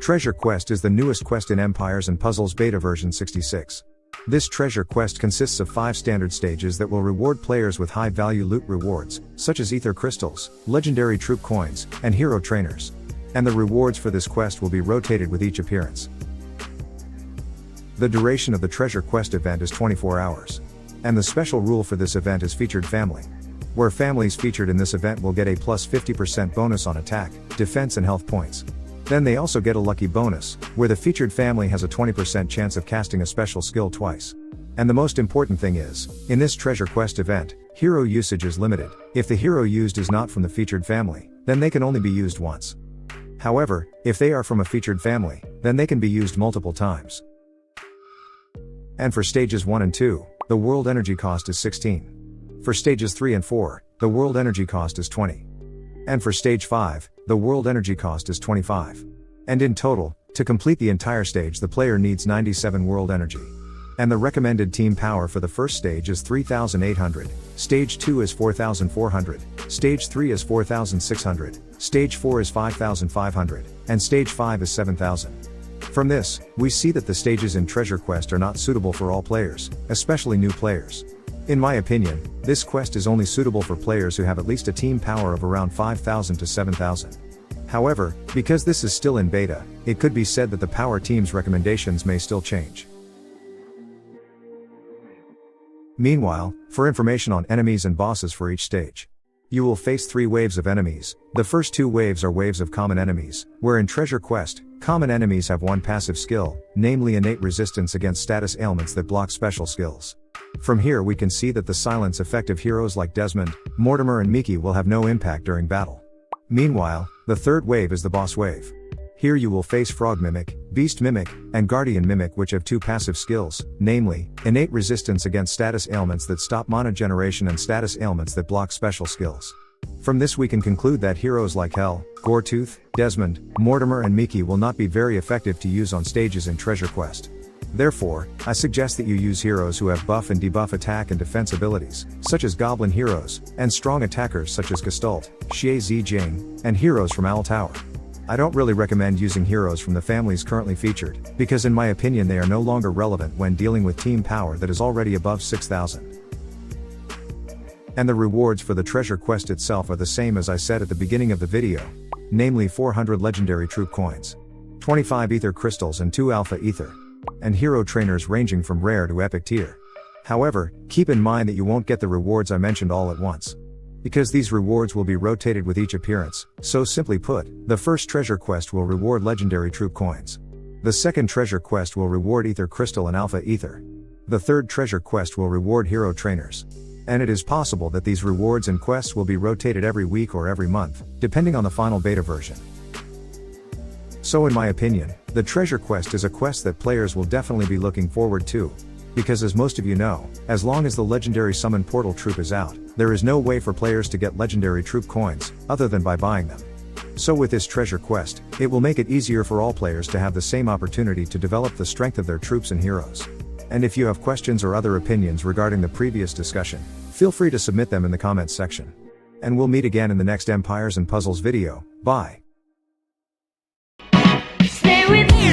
Treasure Quest is the newest quest in Empires & Puzzles beta version 66. This treasure quest consists of 5 standard stages that will reward players with high-value loot rewards, such as Aether Crystals, legendary troop coins, and hero trainers. And the rewards for this quest will be rotated with each appearance. The duration of the treasure quest event is 24 hours. And the special rule for this event is featured family. Where families featured in this event will get a plus 50% bonus on attack, defense and health points. Then they also get a lucky bonus, where the featured family has a 20% chance of casting a special skill twice. And the most important thing is, in this treasure quest event, hero usage is limited. If the hero used is not from the featured family, then they can only be used once. However, if they are from a featured family, then they can be used multiple times. And for stages 1 and 2, the world energy cost is 16. For stages 3 and 4, the world energy cost is 20. And for stage 5, the world energy cost is 25. And in total, to complete the entire stage the player needs 97 world energy. And the recommended team power for the first stage is 3,800, stage 2 is 4,400, stage 3 is 4,600, stage 4 is 5,500, and stage 5 is 7,000. From this, we see that the stages in Treasure Quest are not suitable for all players, especially new players. In my opinion, this quest is only suitable for players who have at least a team power of around 5,000 to 7,000. However, because this is still in beta, it could be said that the power team's recommendations may still change. Meanwhile, for information on enemies and bosses for each stage. You will face 3 waves of enemies. The first 2 waves are waves of common enemies, where in Treasure Quest, common enemies have one passive skill, namely innate resistance against status ailments that block special skills. From here we can see that the silence effect of heroes like Desmond, Mortimer and Miki will have no impact during battle. Meanwhile, the third wave is the boss wave. Here you will face Frog Mimic, Beast Mimic, and Guardian Mimic, which have 2 passive skills, namely, innate resistance against status ailments that stop mana generation and status ailments that block special skills. From this we can conclude that heroes like Hell, Goretooth, Desmond, Mortimer and Miki will not be very effective to use on stages in Treasure Quest. Therefore, I suggest that you use heroes who have buff and debuff attack and defense abilities, such as Goblin heroes, and strong attackers such as Gestalt, Xie Zijing, and heroes from Owl Tower. I don't really recommend using heroes from the families currently featured, because in my opinion they are no longer relevant when dealing with team power that is already above 6,000. And the rewards for the treasure quest itself are the same as I said at the beginning of the video, namely 400 legendary troop coins, 25 Aether Crystals and 2 Alpha Aether, and hero trainers ranging from rare to epic tier. However, keep in mind that you won't get the rewards I mentioned all at once, because these rewards will be rotated with each appearance. So simply put, the first treasure quest will reward legendary troop coins. The second treasure quest will reward Aether Crystal and Alpha Aether. The third treasure quest will reward hero trainers. And it is possible that these rewards and quests will be rotated every week or every month, depending on the final beta version. So in my opinion, the treasure quest is a quest that players will definitely be looking forward to. Because as most of you know, as long as the legendary summon portal troop is out, there is no way for players to get legendary troop coins, other than by buying them. So with this treasure quest, it will make it easier for all players to have the same opportunity to develop the strength of their troops and heroes. And if you have questions or other opinions regarding the previous discussion, feel free to submit them in the comments section. And we'll meet again in the next Empires & Puzzles video. Bye! Stay with me.